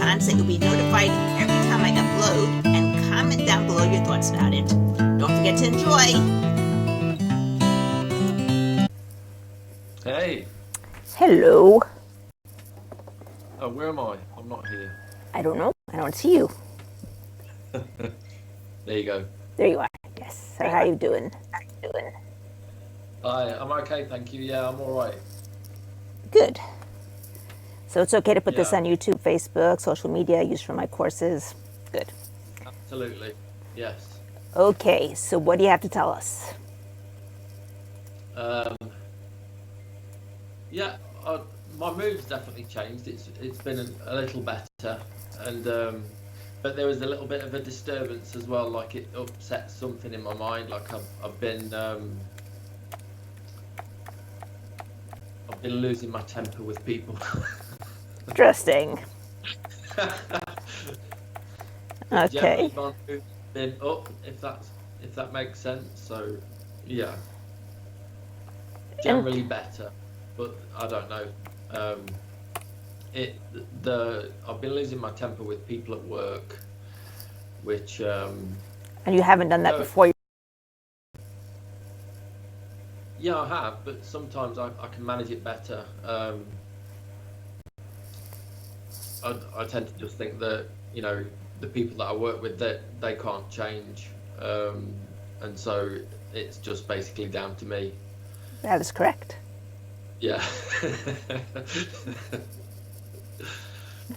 icon so you'll be notified every time I upload, and comment down below your thoughts about it. Don't forget to enjoy. Hey. Hello. Oh, where am I? I'm not here. I don't know. I don't see you. There you go. There you are. Yes. So how you doing? Hi, I'm okay, thank you. Yeah, I'm all right. Good. So it's okay to put this Yeah, on YouTube, Facebook, social media, used for my courses. Good. absolutely. Yes. Okay. So what do you have to tell us? Um, yeah, my mood's definitely changed. It's been a little better, and but there was a little bit of a disturbance as well. Like it upset something in my mind. Like I've been losing my temper with people. Interesting. But Okay. generally my mood's been up, if that makes sense. So yeah, And generally better, but I don't know. Um, it the I've been losing my temper with people at work, which and you haven't done that no, before. yeah, I have, but sometimes I can manage it better. I tend to just think that, the people that I work with, that they can't change, and so it's just basically down to me. That is correct. Yeah.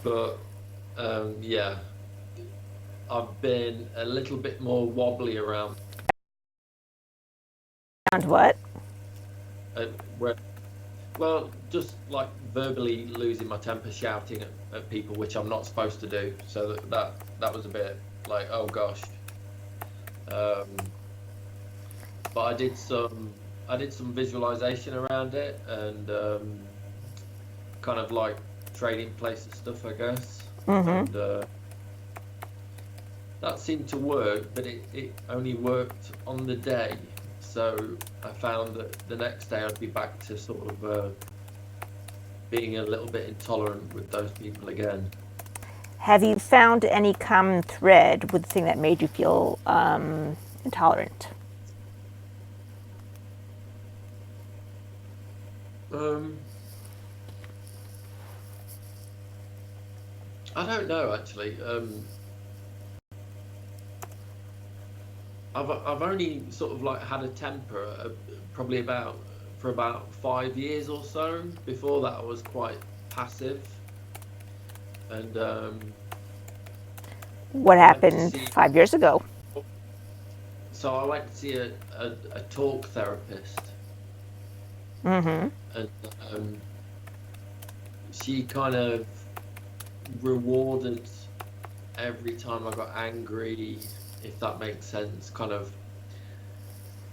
But yeah, I've been a little bit more wobbly around And what? where, well, just like verbally losing my temper, shouting at people, which I'm not supposed to do. So that was a bit like, oh gosh. Um, but I did some visualization around it, and kind of like trading places stuff, I guess. And that seemed to work, but it only worked on the day. So I found that the next day I'd be back to sort of being a little bit intolerant with those people again. Have you found any common thread with the thing that made you feel intolerant? Um, I don't know actually. I've only sort of like had a temper probably for about 5 years or so. Before that, I was quite passive, and What I went to happened see. 5 years ago? So I went to see a talk therapist, and she kind of rewarded every time I got angry, if that makes sense. Kind of.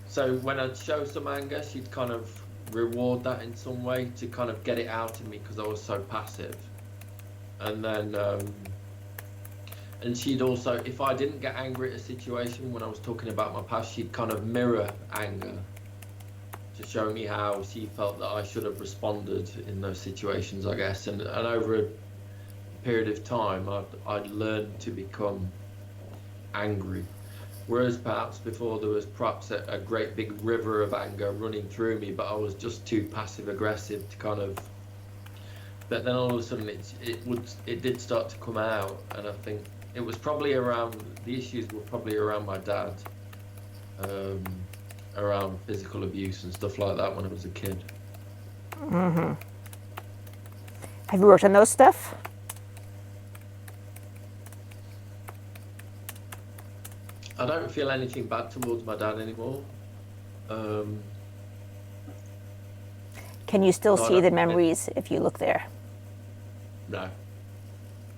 So when I'd show some anger, she'd kind of reward that in some way to kind of get it out of me because I was so passive. And then, and she'd also, if I didn't get angry at a situation when I was talking about my past, she'd kind of mirror anger to show me how she felt that I should have responded in those situations, I guess. And over a period of time, I'd learned to become angry. Whereas perhaps before there was perhaps a great big river of anger running through me, but I was just too passive aggressive to kind of. But then all of a sudden it did start to come out, and I think it was probably around the issues were probably around my dad, um, around physical abuse and stuff like that when I was a kid. Have you worked on those stuff? I don't feel anything bad towards my dad anymore. Um, Can you still so I see don't. the memories if you look there? No.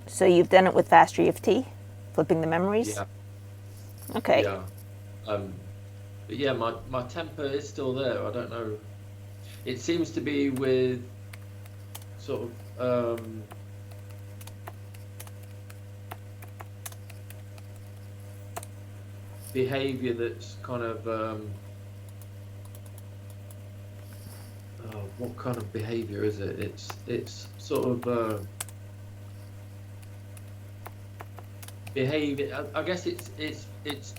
So you've done it with fast EFT, flipping the memories? Yeah. Okay. Yeah. Um, but yeah, my temper is still there. I don't know. It seems to be with sort of behavior that's kind of oh, what kind of behavior is it? It's sort of behavior. I guess it's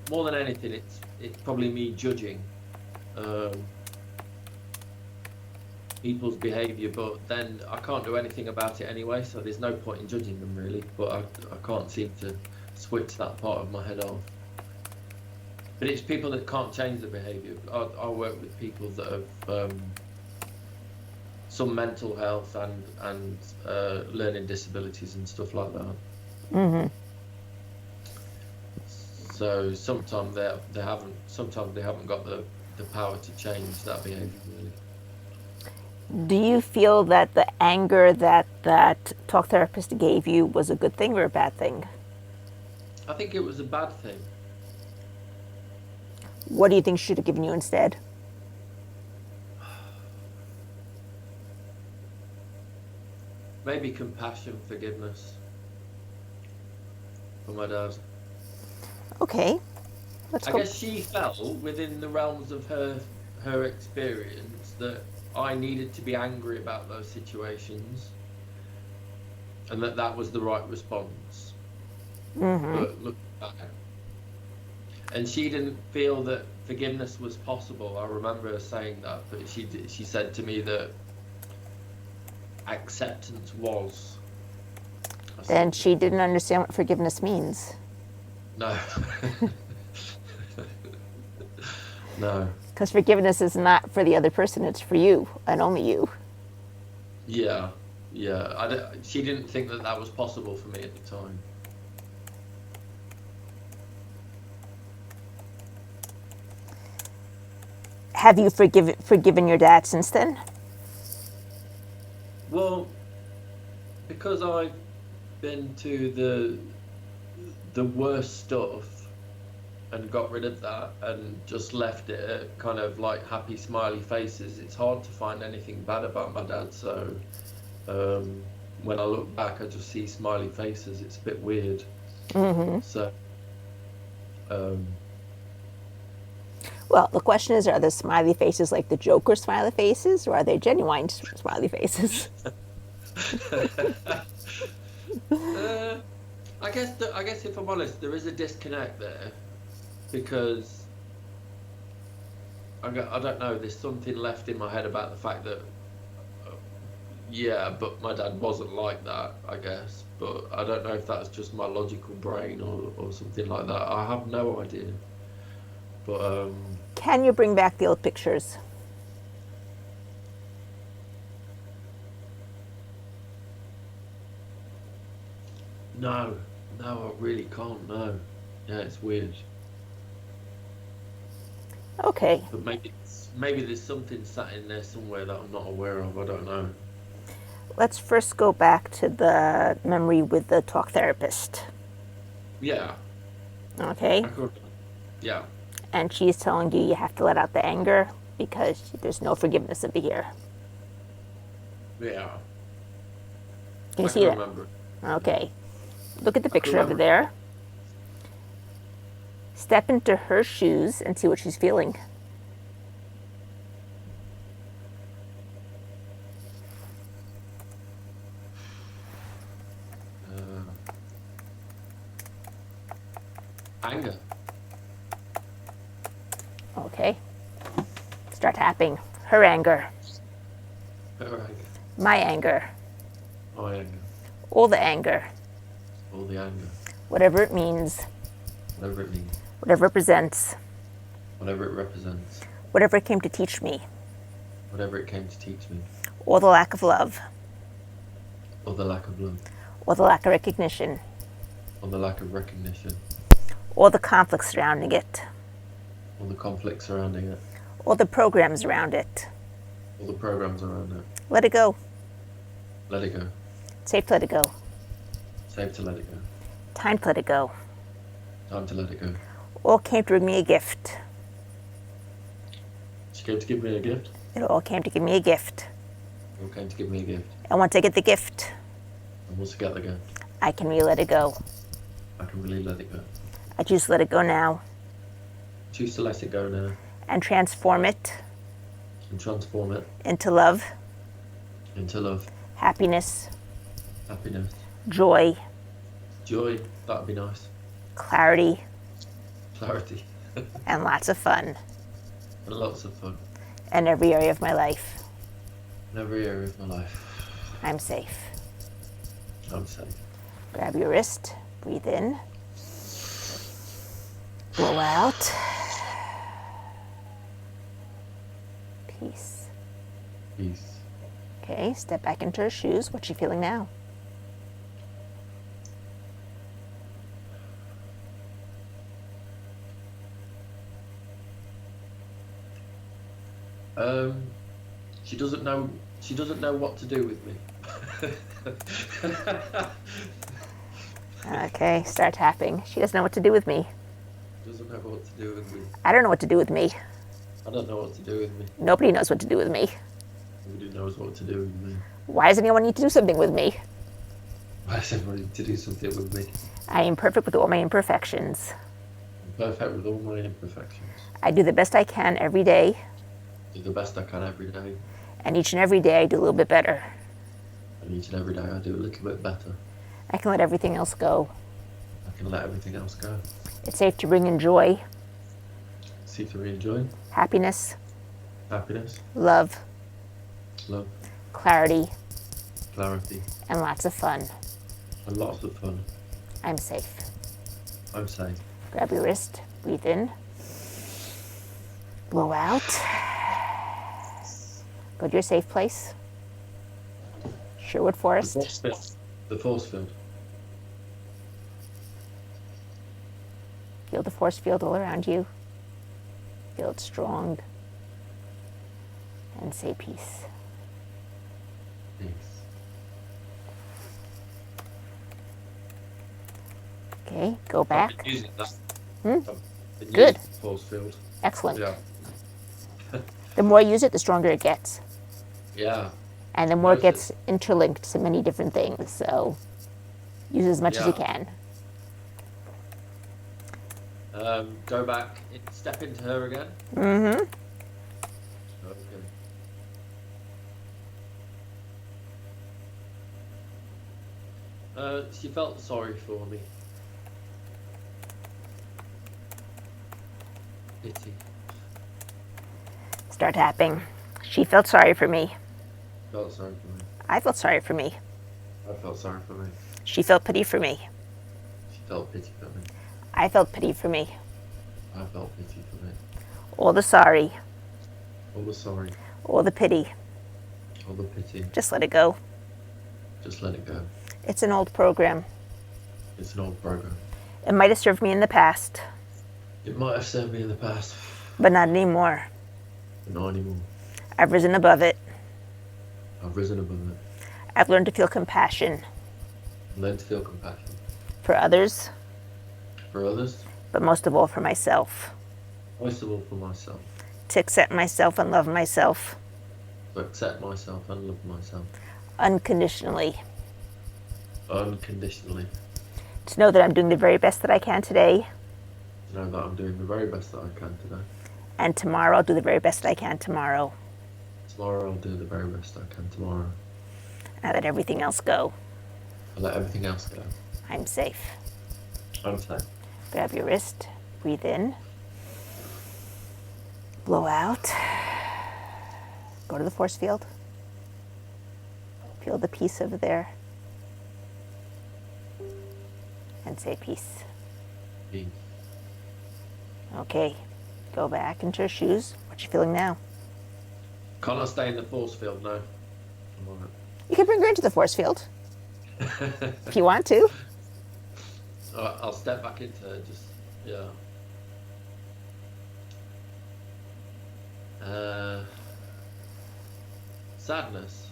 more than anything. It's probably me judging um, people's behavior, but then I can't do anything about it anyway. So there's no point in judging them really. But I can't seem to switch that part of my head off. But it's people that can't change the behavior. I work with people that have some mental health and learning disabilities and stuff like that. Mm-hmm. So sometimes they haven't got the power to change that behavior really. Do you feel that the anger that talk therapist gave you was a good thing or a bad thing? I think it was a bad thing. What do you think she should have given you instead? Maybe compassion, forgiveness for my dad. Okay, let's I go. guess she felt within the realms of her experience that I needed to be angry about those situations, and that was the right response. Mm-hmm. But look back, and she didn't feel that forgiveness was possible. I remember her saying that, but she said to me that acceptance was. Then she didn't understand what forgiveness means. No. No. Because forgiveness is not for the other person, it's for you and only you. Yeah. She didn't think that was possible for me at the time. Have you forgiven your dad since then? Well, because I've been to the worst stuff and got rid of that and just left it at kind of like happy smiley faces, it's hard to find anything bad about my dad. So when I look back, I just see smiley faces. It's a bit weird. Mm-hmm. So well, the question is, are the smiley faces like the Joker smiley faces, or are they genuine smiley faces? I guess if I'm honest, there is a disconnect there, because I don't know. There's something left in my head about the fact that yeah, but my dad wasn't like that. I guess, but I don't know if that's just my logical brain or something like that. I have no idea. But Can you bring back the old pictures? no, I really can't. No, yeah, it's weird. Okay. But maybe there's something sat in there somewhere that I'm not aware of. I don't know. Let's first go back to the memory with the talk therapist. Yeah, Okay? I could. Yeah, And she's telling you have to let out the anger because there's no forgiveness over here. yeah. Can you I see can that? remember. Okay. Look at the I can picture over remember. there. Step into her shoes and see what she's feeling. Anger. Okay. Start tapping. Her anger. Her anger. My anger. My anger. All the anger. All the anger. Whatever it means. Whatever it means. Whatever it represents. Whatever it represents. Whatever it came to teach me. Whatever it came to teach me. Or the lack of love. Or the lack of love. Or the lack of recognition. Or the lack of recognition. Or the conflict surrounding it. Or the conflict surrounding it. Or the programs around it. All the programs around it. Let it go. Let it go. Safe to let it go. Safe to let it go. Time to let it go. Time to let it go. All came to bring me a gift. She came to give me a gift. It all came to give me a gift. All came to give me a gift. And once I get the gift, And once I get the gift, I can really let it go. I can really let it go. I choose to let it go now Choose to let it go now and transform it and transform it into love, into love, happiness, happiness, joy, Joy, that'd be nice. Clarity. Clarity. And lots of fun. And lots of fun. In every area of my life. In every area of my life. I'm safe. I'm safe. Grab your wrist. Breathe in. Blow out. Peace. Peace. Okay, step back into her shoes. What's she feeling now? She doesn't know. She doesn't know what to do with me. Okay, start tapping. She doesn't know what to do with me. Doesn't know what to do with me. I don't know what to do with me. I don't know what to do with me. Nobody knows what to do with me. Nobody knows what to do with me. Why does anyone need to do something with me? Why does everybody need to do something with me? I am perfect with all my imperfections. I'm perfect with all my imperfections. I do the best I can every day, Do the best I can every day. and each and every day I do a little bit better. And each and every day I do a little bit better. I can let everything else go. I can let everything else go. It's safe to bring in joy, See to enjoy happiness, happiness, love, love, clarity, clarity, and lots of fun. and lots of fun. I'm safe. I'm safe. Grab your wrist, breathe in, blow out. Go to your safe place. Sherwood Forest. The force field. The force field. Feel the force field all around you. Feel it strong. And say peace. Peace. Okay, go I've back. been using that. Hmm? I've been Good. using the force field. Excellent. Yeah. The more you use it, the stronger it gets. Yeah. And the more it Notice. gets interlinked to many different things. So use as much as you Yeah. can. Go back. Step into her again. Mm-hmm. Okay. She felt sorry for me. Pity. Start tapping. She felt sorry for me. Felt sorry for me. I felt sorry for me. I felt sorry for me. She felt pity for me. She felt pity for me. I felt pity for me. I felt pity for me. All the sorry, All the sorry. all the pity. All the pity. Just let it go. Just let it go. It's an old program. It's an old program. It might have served me in the past, It might have served me in the past, but not anymore. but not anymore. I've risen above it. I've risen above it. I've learned to feel compassion I've learned to feel compassion for others, for others, but most of all for myself. most of all for myself. To accept myself and love myself To accept myself and love myself unconditionally. unconditionally. To know that I'm doing the very best that I can today, To know that I'm doing the very best that I can today. and tomorrow I'll do the very best that I can tomorrow. Tomorrow I'll do the very best I can tomorrow. And I let everything else go. I'll let everything else go. I'm safe. I'm safe. Grab your wrist, breathe in, blow out, go to the force field, feel the peace over there, and say peace. Peace. Okay, go back into your shoes. What you feeling now? Can't I stay in the force field now? I'm You can bring her into the force field alright. if you want to. I'll step back into it, just, yeah. Sadness.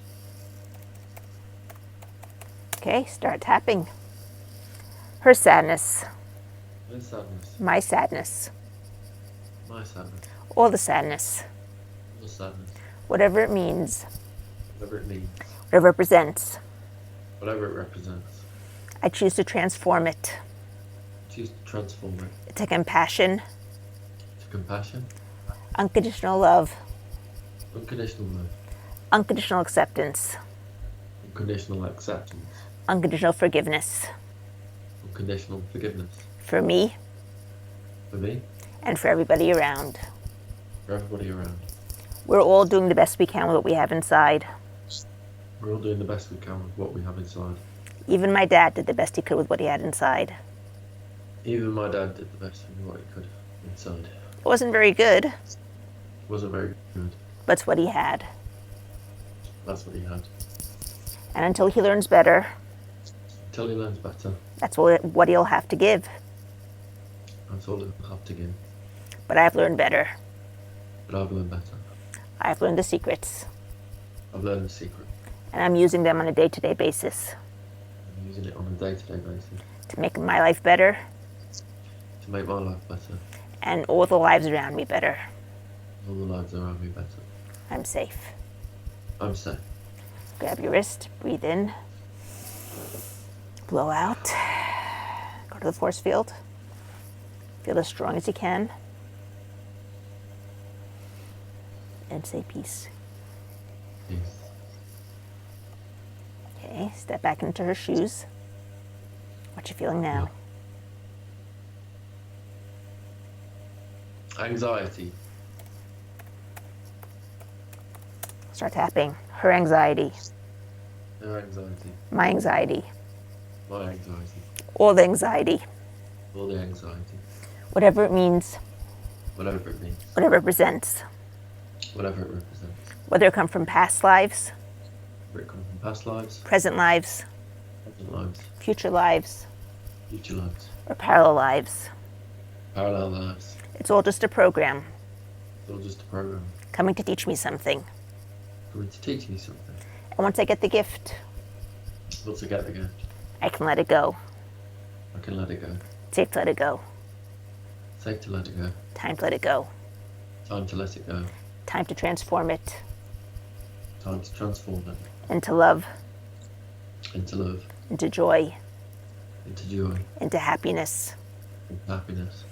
Okay, start tapping. Her sadness, No sadness. my sadness, My sadness. all the sadness, No sadness. whatever it means, Whatever it means. whatever it represents. Whatever it represents. I choose to transform it Choose to transform it to compassion, to compassion, unconditional love, unconditional love, unconditional acceptance, unconditional acceptance, unconditional forgiveness, unconditional forgiveness for me for me, and for everybody around. for everybody around. We're all doing the best we can with what we have inside. We're all doing the best we can with what we have inside. Even my dad did the best he could with what he had inside. Even my dad did the best with what he could inside. It wasn't very good, Wasn't very good. but it's what he had. That's what he had. And until he learns better, Until he learns better, that's what he'll have to give. that's all he'll have to give. But I've learned better. But I've learned better. I've learned the secrets, I've learned the secret. and I'm using them on a day-to-day basis I'm using it on a day-to-day basis to make my life better to make my life better. and all the lives around me better. All the lives around me better. I'm safe. I'm safe. Grab your wrist, breathe in, blow out, go to the force field, feel as strong as you can, and say peace. Peace. Okay, step back into her shoes. What you feeling now? Anxiety. Start tapping. Her anxiety, Her anxiety. my anxiety, My anxiety. all the anxiety, All the anxiety. whatever it means, Whatever it means. whatever it represents, Whatever it represents. whether it come from past lives, Whether it comes from past lives, present lives, present lives, future lives, future lives, or parallel lives. parallel lives. It's all just a program It's all just a program. coming to teach me something. Coming to teach me something. And once I get the gift, Once I get the gift, I can let it go. I can let it go. It's safe to let it go. Safe to let it go. Time to let it go. Time to let it go. Time to transform it Time to transform it into love, into love, into joy, into joy, into happiness into happiness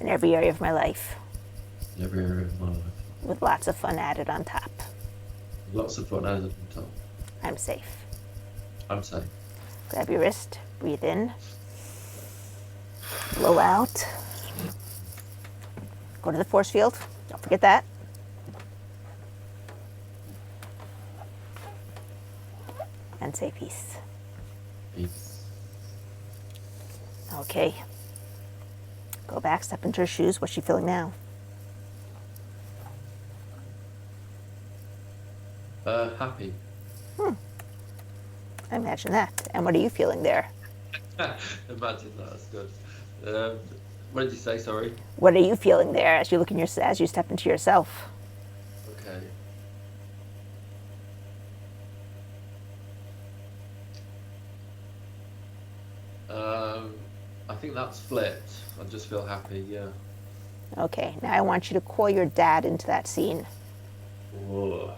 in every area of my life, in every area of my life. with lots of fun added on top. Lots of fun added on top. I'm safe. I'm safe. Grab your wrist, breathe in, blow out, go to the force field, don't forget that. And say peace. Peace. Okay. Go back, step into her shoes. What's she feeling now? Happy. I imagine that. And what are you feeling there? Imagine that. That's good. What did you say? Sorry. What are you feeling there as you look in your as you step into yourself? Okay. I think that's flipped. I just feel happy. Yeah. Okay. Now I want you to call your dad into that scene. Whoa.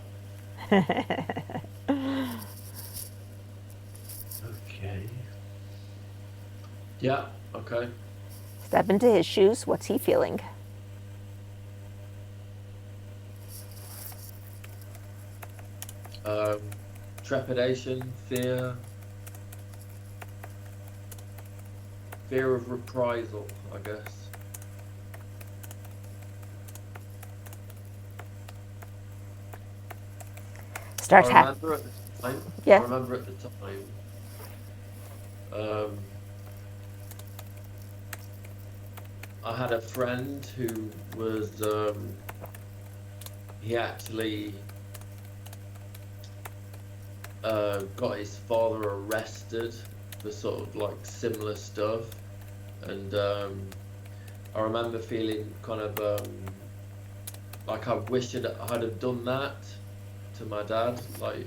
Okay. Yeah. Okay. Step into his shoes. What's he feeling? Trepidation, fear of reprisal, I guess. Starts I happy. remember at the time. Yeah. I remember at the time. I had a friend who was. He actually got his father arrested for sort of like similar stuff, and I remember feeling kind of like I wish I'd have done that to my dad, like,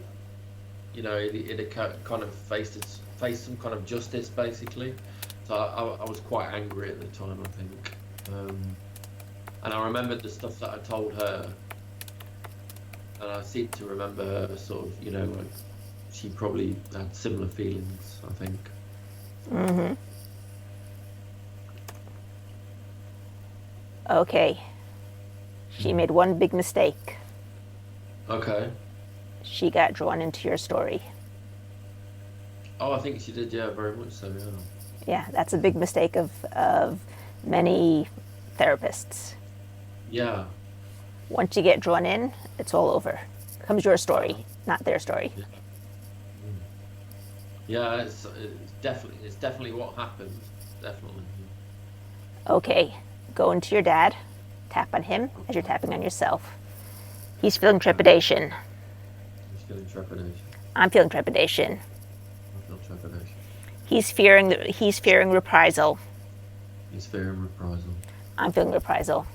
you know, he'd have kind of faced some kind of justice, basically. So I was quite angry at the time, I think. And I remembered the stuff that I told her, and I seem to remember her sort of, you know, like she probably had similar feelings, I think. Mm-hmm. Okay. She made one big mistake. Okay. She got drawn into your story. Oh, I think she did, yeah, very much so, yeah. Yeah, that's a big mistake of many therapists. Yeah. Once you get drawn in, it's all over. Comes your story, not their story. Yeah. Mm. Yeah, it's definitely what happened. Definitely. Okay, go into your dad, tap on him as you're tapping on yourself. He's feeling trepidation. He's feeling trepidation. I'm feeling trepidation. I feel trepidation. He's fearing reprisal. He's fearing reprisal. I'm feeling reprisal.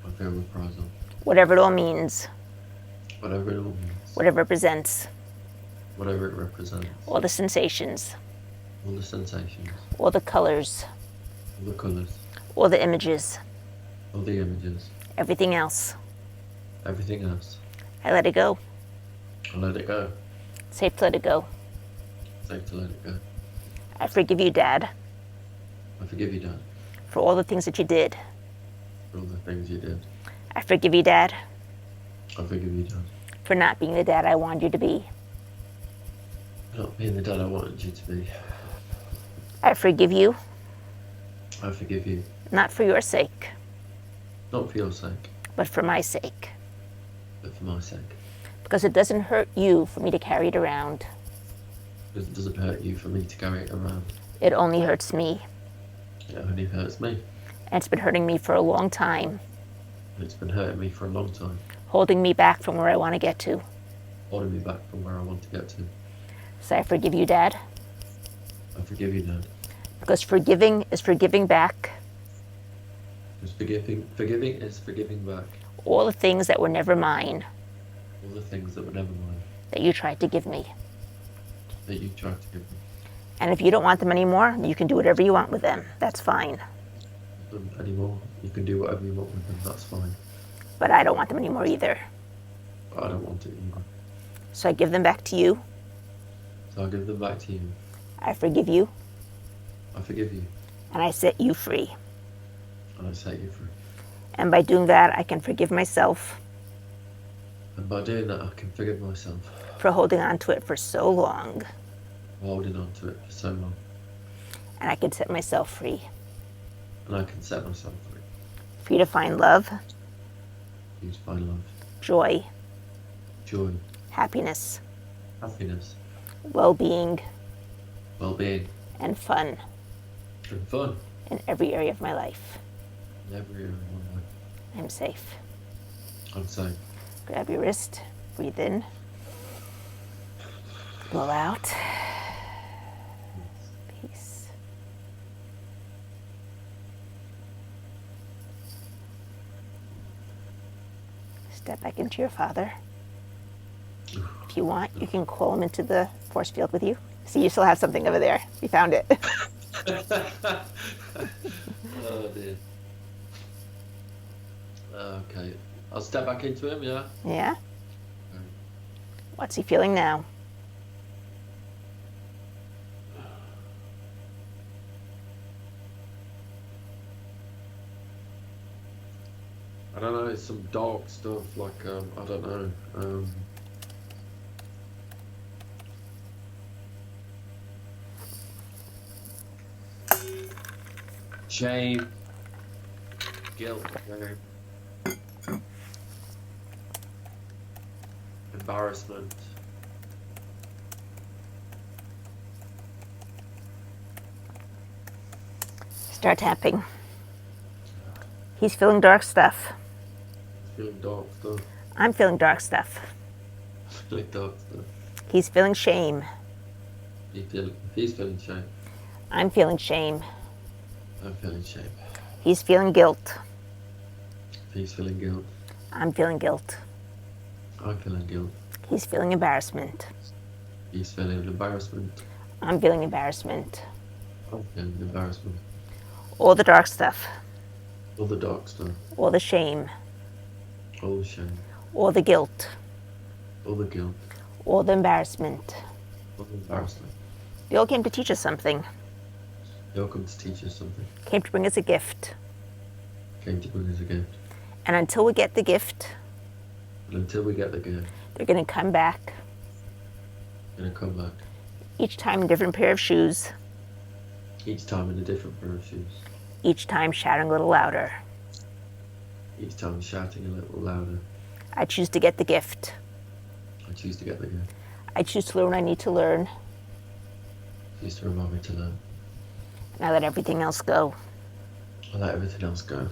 I feel reprisal. Whatever it all means, Whatever it all means. whatever it represents, Whatever it represents. all the sensations, All the sensations. all the colors, All the colours. all the images, All the images. everything else. Everything else. I let it go. I let it go. Safe to let it go. Safe to let it go. I forgive you, Dad, I forgive you, Dad, for all the things that you did. for all the things you did. I forgive you, Dad, I forgive you, Dad, for not being the dad I wanted you to be. for not being the dad I wanted you to be. I forgive you, I forgive you, not for your sake, not for your sake, but for my sake. but for my sake. Because it doesn't hurt you for me to carry it around. Because it doesn't hurt you for me to carry it around. It only hurts me. It only hurts me. And it's been hurting me for a long time, And it's been hurting me for a long time. holding me back from where I want to get to. Holding me back from where I want to get to. So I forgive you, Dad, I forgive you, Dad. because forgiving is forgiving back Because forgiving is forgiving back. all the things that were never mine, All the things that were never mine. that you tried to give me. That you tried to give me. And if you don't want them anymore, you can do whatever you want with them. That's fine. Them anymore. You can do whatever you want with them. That's fine. But I don't want them anymore either. But I don't want it either. So I give them back to you. So I'll give them back to you. I forgive you, I forgive you. and I set you free. And I set you free. And by doing that, I can forgive myself And by doing that, I can forgive myself for holding on to it for so long. for holding on to it for so long. And I can set myself free. And I can set myself free. For you to find love, You to find love, joy, joy, happiness, happiness, well-being, well-being, and fun and fun in every area of my life. in every area of my life. I'm safe. I'm safe. Grab your wrist, breathe in, blow out. Peace. Step back into your father. If you want, you can call him into the force field with you. See, you still have something over there. You found it. Oh dear. Okay. I'll step back into him, yeah? Yeah? Okay. What's he feeling now? I don't know, it's some dark stuff, like, I don't know. Shame, guilt, embarrassment. Start tapping. He's feeling dark stuff. Feeling dark stuff. I'm feeling dark stuff. Feeling dark stuff. He's feeling shame. He's feeling shame. I'm feeling shame. I'm feeling shame. He's feeling guilt. He's feeling guilt. I'm feeling guilt. I'm feeling guilt. He's feeling embarrassment. He's feeling embarrassment. I'm feeling embarrassment. I'm feeling embarrassment. All the dark stuff. All the dark stuff. All the shame. All the shame. All the guilt. All the guilt. All the embarrassment. All the embarrassment. They all came to teach us something. They all come to teach us something. Came to bring us a gift. Came to bring us a gift. And until we get the gift, And until we get the gift, they're going to come back, we're going to come back. each time in a different pair of shoes, Each time in a different pair of shoes. Each time shouting a little louder. Each time shouting a little louder. I choose to get the gift. I choose to get the gift. I choose to learn what I need to learn. Choose to remind me to learn. And I let everything else go. I let everything else go.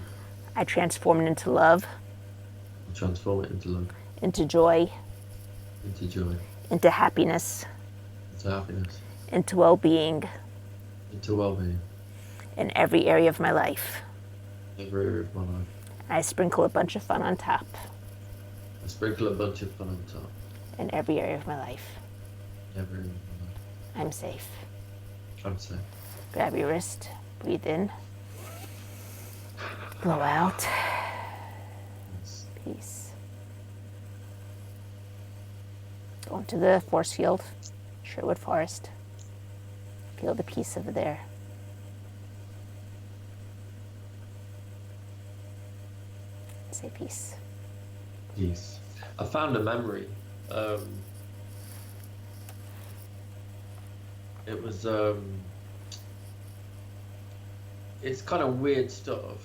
I transform it into love, I transform it into love. into joy, Into joy. into happiness, Into happiness. into well-being Into well-being. in every area of my life. Every area of my life. And I sprinkle a bunch of fun on top I sprinkle a bunch of fun on top. in every area of my life. Every area of my life. I'm safe. I'm safe. Grab your wrist, breathe in, blow out, Yes. peace. Go into the force field, Sherwood Forest. Feel the peace over there. Say peace. Peace. I found a memory. It was it's kind of weird stuff.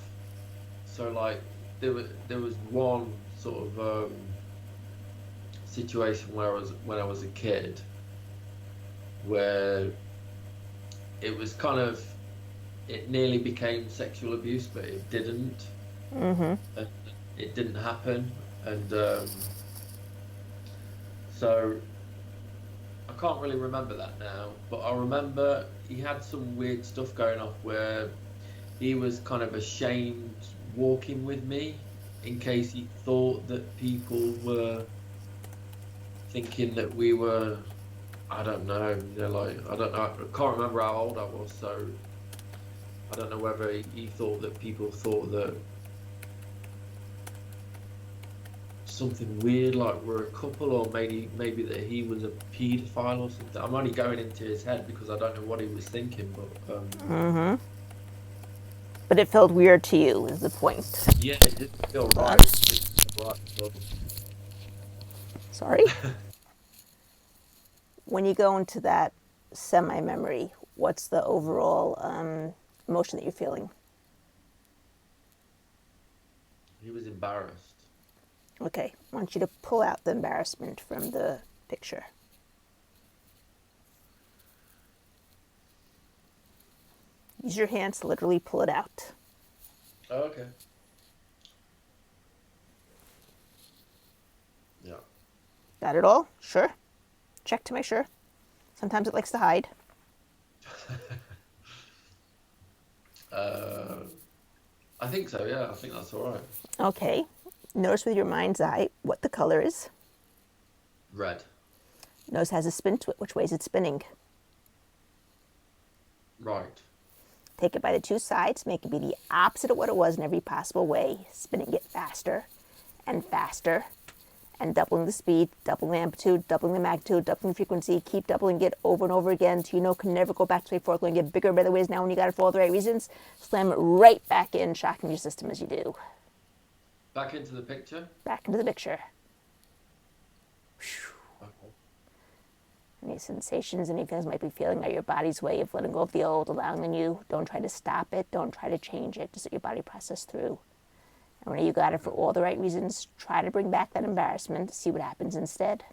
So like there was one sort of situation where when I was a kid where it was kind of it nearly became sexual abuse, but it didn't. And it didn't happen, and so I can't really remember that now, but I remember he had some weird stuff going off where he was kind of ashamed walking with me in case he thought that people were thinking that we were, I don't know, like, I don't know, I can't remember how old I was, so I don't know whether he thought that people thought that something weird, like we're a couple, or maybe that he was a paedophile or something. I'm only going into his head because I don't know what he was thinking, but But it felt weird to you, is the point. yeah, it didn't feel right. It didn't feel right at all. Sorry? When you go into that semi-memory, what's the overall emotion that you're feeling? He was embarrassed. Okay, I want you to pull out the embarrassment from the picture. Use your hands to literally pull it out. Oh, okay. Yeah. Got it all? Sure. Check to make sure. Sometimes it likes to hide. I think so, yeah. I think that's all right. Okay. Notice with your mind's eye what the color is. Red. Notice it has a spin to it. Which way is it spinning? Right. Take it by the two sides. Make it be the opposite of what it was in every possible way. Spinning it faster and faster. And doubling the speed, doubling the amplitude, doubling the magnitude, doubling the frequency. Keep doubling it over and over again until you know can never go back to before. Going to get bigger and better ways now when you got it for all the right reasons. Slam it right back in, shocking your system as you do. Back into the picture? Back into the picture. Okay. Any sensations, any feelings might be feeling are your body's way of letting go of the old, allowing the new. Don't try to stop it. Don't try to change it. Just let your body process through. And when you got it for all the right reasons, try to bring back that embarrassment. See what happens instead.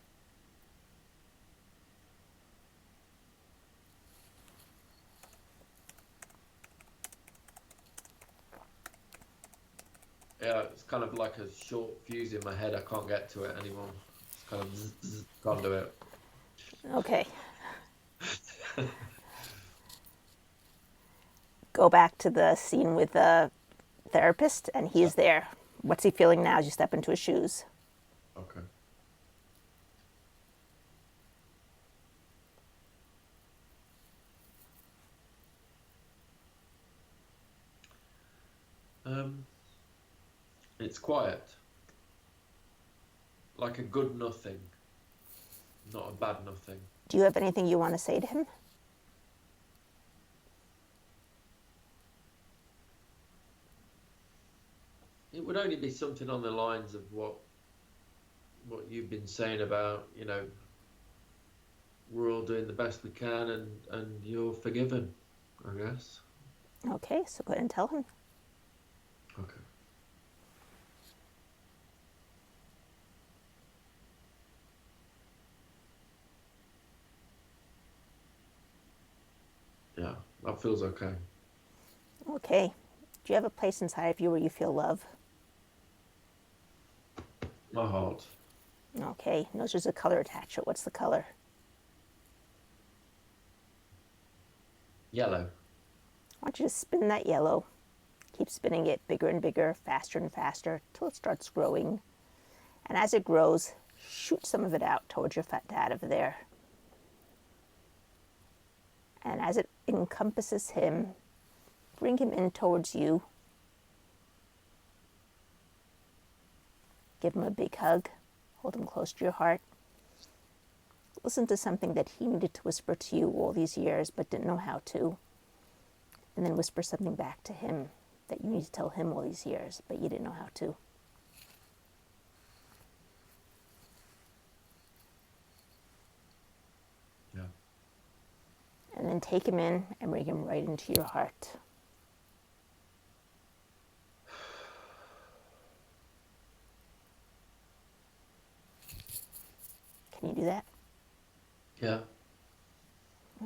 Yeah, it's kind of like a short fuse in my head. I can't get to it anymore. It's kind of can't do it. Okay. Go back to the scene with the therapist, and he's there. What's he feeling now as you step into his shoes? Okay. It's quiet. Like a good nothing, not a bad nothing. Do you have anything you want to say to him? It would only be something on the lines of what you've been saying about, we're all doing the best we can and you're forgiven. I guess. Okay, so go ahead and tell him. Okay. Yeah, that feels okay. Okay. Do you have a place inside of you where you feel love? My heart. Okay. Notice there's a color attached to it. What's the color? Yellow. I want you to spin that yellow. Keep spinning it bigger and bigger, faster and faster, till it starts growing. And as it grows, shoot some of it out towards your fat dad over there. And as it encompasses him, bring him in towards you. Give him a big hug. Hold him close to your heart. Listen to something that he needed to whisper to you all these years but didn't know how to. And then whisper something back to him that you need to tell him all these years but you didn't know how to. Yeah. And then take him in and bring him right into your heart. Can you do that? Yeah.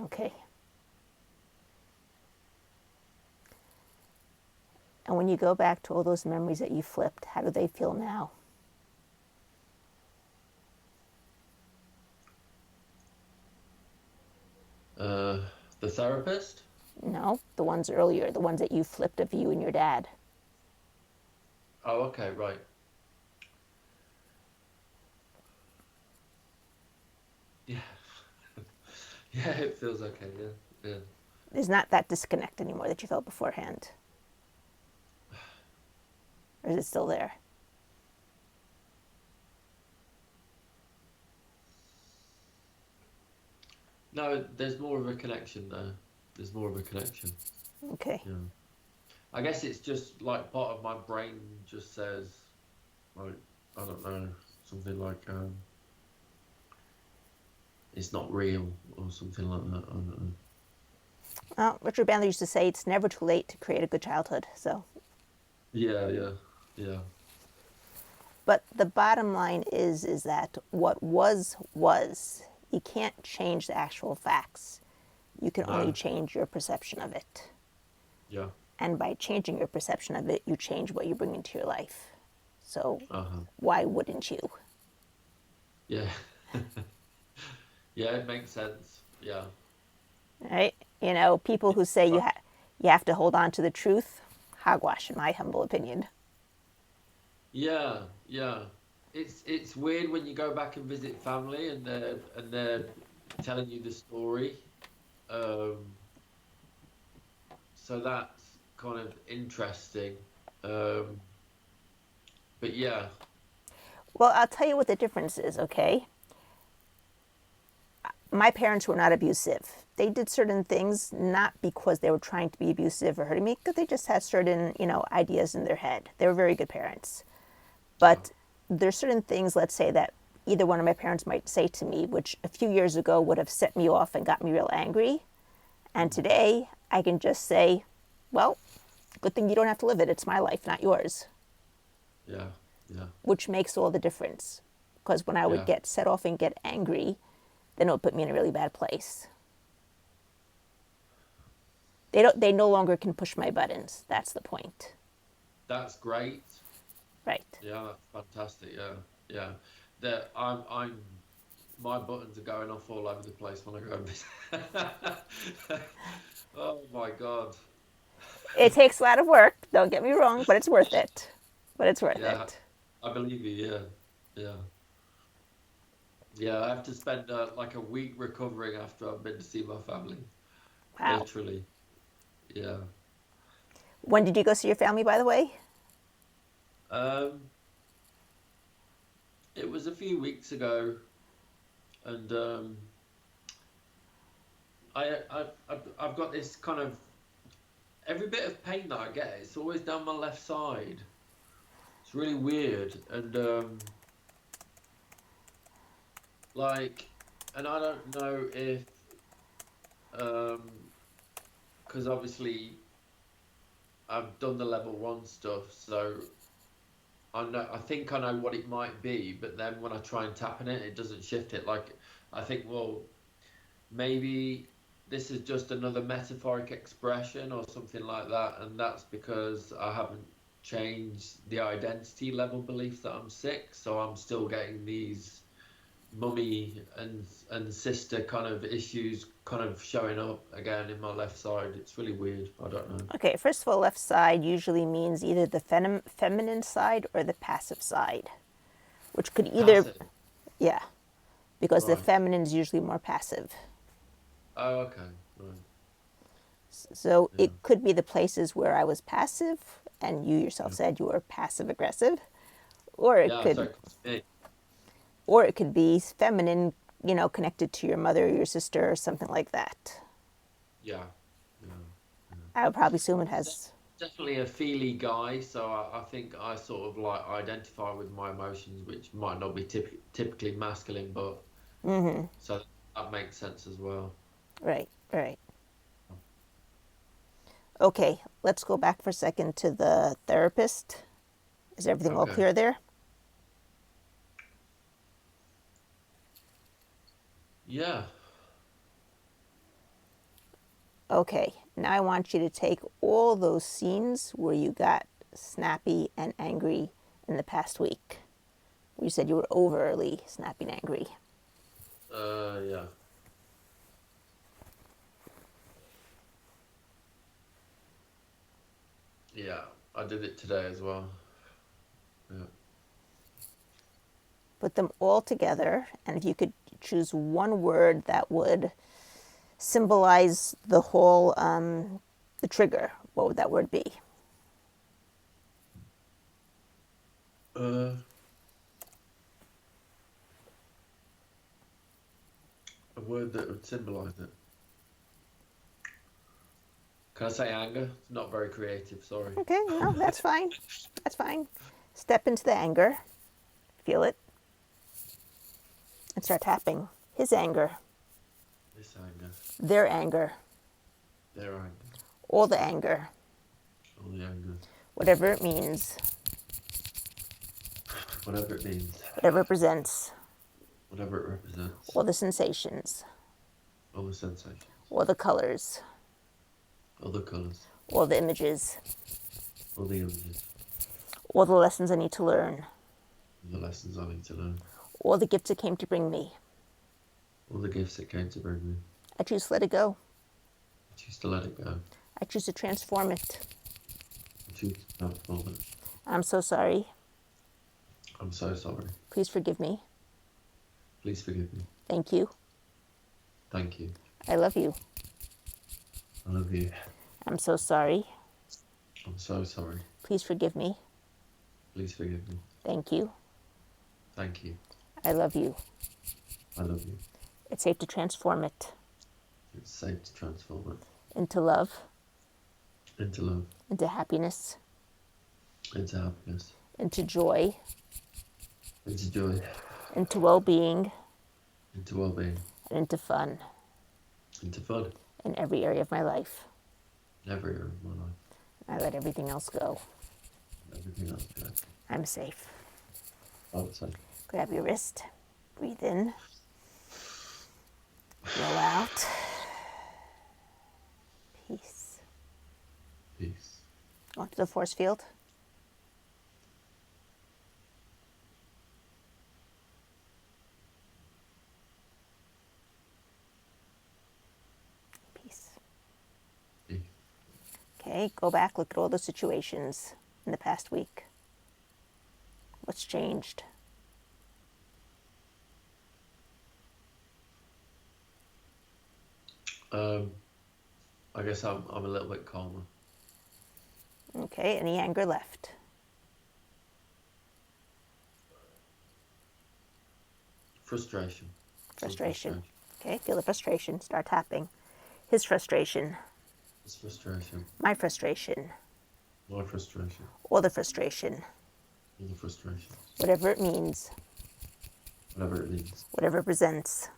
Okay. And when you go back to all those memories that you flipped, how do they feel now? The therapist? No, the ones earlier, the ones that you flipped of you and your dad. Oh, okay, right. Yeah. Yeah, it feels okay, yeah. Yeah. There's not that disconnect anymore that you felt beforehand. Or is it still there? No, there's more of a connection there. There's more of a connection. Okay. Yeah. I guess it's just like part of my brain just says, like, I don't know, something like, it's not real or something like that. I don't know. Well, Richard Bandler used to say it's never too late to create a good childhood. So, Yeah, yeah, yeah, but the bottom line is that what was. You can't change the actual facts. You can only no, change your perception of it. yeah, And by changing your perception of it, you change what you bring into your life. So, uh-huh, why wouldn't you? yeah, yeah, it makes sense. Yeah, Right? You know, people who say right. you have to hold on to the truth, hogwash, in my humble opinion. Yeah, yeah. It's weird when you go back and visit family and they're telling you the story. Um, so that's kind of interesting. Um, but yeah, Well, I'll tell you what the difference is, okay? My parents were not abusive. They did certain things not because they were trying to be abusive or hurting me, because they just had certain, ideas in their head. They were very good parents. yeah, But there's certain things, let's say, that either one of my parents might say to me, which a few years ago would have set me off and got me real angry. And mhm, today I can just say, well, good thing you don't have to live it. It's my life, not yours, yeah, yeah, which makes all the difference. Because when I would yeah. get set off and get angry, then it would put me in a really bad place. They no longer can push my buttons. That's the point. That's great. Right. Yeah, that's fantastic. Yeah, yeah. I'm my buttons are going off all over the place when I go and visit. Oh my God. It takes a lot of work, don't get me wrong, but it's worth it. But it's worth Yeah, it. I believe you. Yeah, yeah, yeah. I have to spend like a week recovering after I've been to see my family. Wow. Literally. Yeah. When did you go see your family, by the way? Um, it was a few weeks ago, and I've got this kind of every bit of pain that I get, it's always down my left side. It's really weird, and like, and I don't know if um because obviously I've done the level one stuff, so I think I know what it might be, but then when I try and tap in it, it doesn't shift it. Like I think, well, maybe this is just another metaphoric expression or something like that, and that's because I haven't changed the identity level belief that I'm sick, so I'm still getting these mummy and sister kind of issues kind of showing up again in my left side. It's really weird. I don't know. Okay, first of all, left side usually means either the feminine side or the passive side, which could either, Passive. yeah, because the Right. feminine is usually more passive. Oh, okay. Right. So Yeah. it could be the places where I was passive and you yourself Yeah. said you were passive aggressive, or it Yeah, so could it could be. or it could be feminine, connected to your mother or your sister or something like that. Yeah. Yeah. Yeah. I would probably assume it De- has. Definitely a feely guy, so I think I sort of like identify with my emotions, which might not be typically masculine, but so that makes sense as well. Right, right. Okay, let's go back for a second to the therapist. Is everything all Okay. clear there? Yeah. Okay, now I want you to take all those scenes where you got snappy and angry in the past week. You said you were overly snappy and angry. Yeah. Yeah. I did it today as well. Yeah. Put them all together, and if you could choose one word that would symbolize the whole, the trigger, what would that word be? Uh, a word that would symbolize it. Can I say anger? It's not very creative, sorry. Okay, no, that's fine. That's fine. Step into the anger, feel it, and start tapping. His anger, This anger, their anger, their anger, all the anger, all the anger, whatever it means, whatever it means, whatever it represents, whatever it represents, all the sensations, all the sensations, all the colors, all the colours, all the images, all the images, all the lessons I need to learn, all the lessons I need to learn, all the gifts it came to bring me. all the gifts it came to bring me. I choose to let it go. I choose to let it go. I choose to transform it. I choose to transform it. I'm so sorry. I'm so sorry. Please forgive me. Please forgive me. Thank you. Thank you. I love you. I love you. I'm so sorry. I'm so sorry. Please forgive me. Please forgive me. Thank you. Thank you. I love you. I love you. It's safe to transform it It's safe to transform it into love, into love, into happiness, into happiness, into joy, into joy, into well-being, into well-being, and into fun into fun. in every area of my life. Every area of my life. I let everything else go. Everything else goes. I'm safe. I would say. Grab your wrist. Breathe in. Blow out. Peace. Peace. Onto the force field. Peace. Peace. Okay, go back, look at all the situations in the past week. What's changed? I guess I'm a little bit calmer. Okay, any anger left? Frustration. Some Frustration. Okay, feel the frustration. Start tapping. His frustration. It's frustration. My frustration. My frustration. All the frustration. All the frustrations. Whatever it means. Whatever it means. Whatever it presents.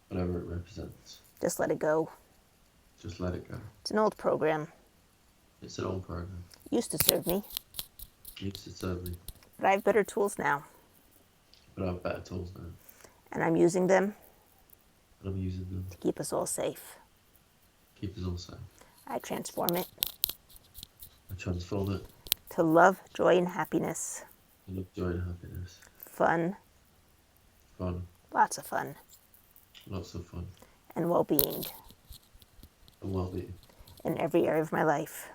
Whatever it represents. Just let it go. Just let it go. It's an old program. It's an old program. Used to serve me, Used to serve me, but I have better tools now, but I have better tools now, and I'm using them and I'm using them to keep us all safe. to keep us all safe. I transform it I transform it to love, joy, and happiness. to love, joy, and happiness. Fun, Fun. lots of fun, Lots of fun. and well-being And well-being. in every area of my life,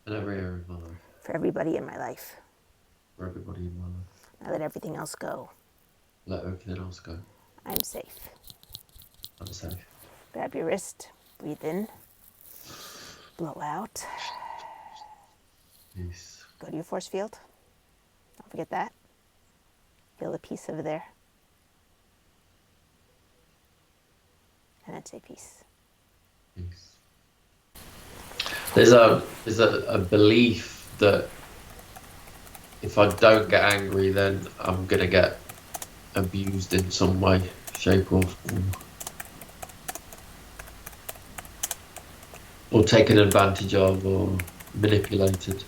In every area of my life. for everybody in my life. For everybody in my life. Now let everything else go. Let everything else go. I'm safe. I'm safe. Grab your wrist, breathe in, blow out. Peace. Go to your force field. Don't forget that. Feel the peace over there. And then say peace. Peace. There's a belief that if I don't get angry, then I'm gonna get abused in some way, shape, or form, or taken advantage of, or manipulated.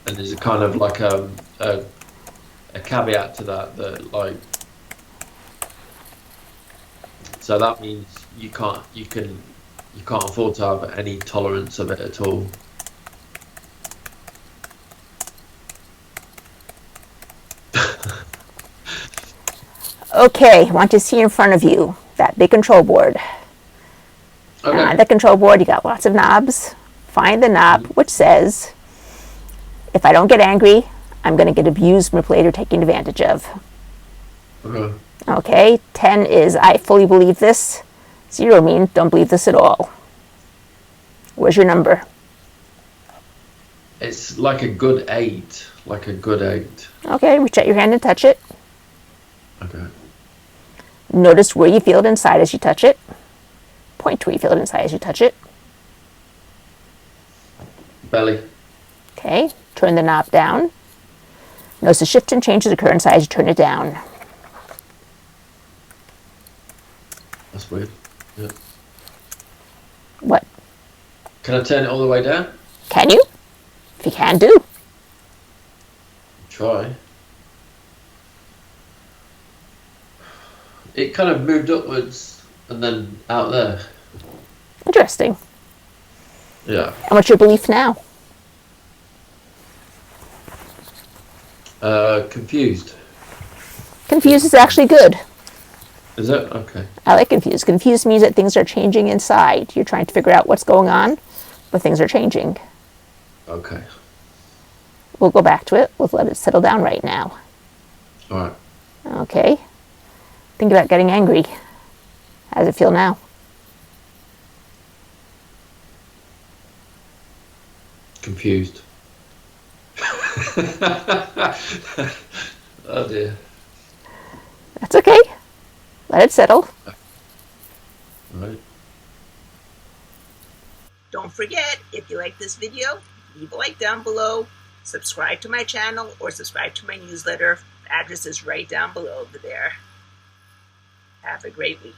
And there's a kind of like a caveat to that like, so that means you can't afford to have any tolerance of it at all. Okay, I want you to see in front of you that big control board. Okay. On the control board, you got lots of knobs. Find the knob which says, if I don't get angry, I'm going to get abused, manipulated, or taken advantage of. Okay. Okay, 10 is I fully believe this. 0 means don't believe this at all. Where's your number? It's like a good 8. Like a good 8. Okay, reach out your hand and touch it. Okay. Notice where you feel it inside as you touch it. Point to where you feel it inside as you touch it. Belly. Okay, turn the knob down. Notice the shift and changes occur inside as you turn it down. That's weird. Yeah. What? Can I turn it all the way down? Can you? If you can, do. Try. It kind of moved upwards and then out there. Interesting. Yeah. And what's your belief now? Confused. Confused is actually good. Is it? Okay. I like confused. Confused means that things are changing inside. You're trying to figure out what's going on, but things are changing. Okay. We'll go back to it. We'll let it settle down right now. All right. Okay. Think about getting angry. How does it feel now? Confused. Oh dear. That's okay. Let it settle. All right. Don't forget, if you like this video, leave a like down below, subscribe to my channel, or subscribe to my newsletter. The address is right down below over there. Have a great week.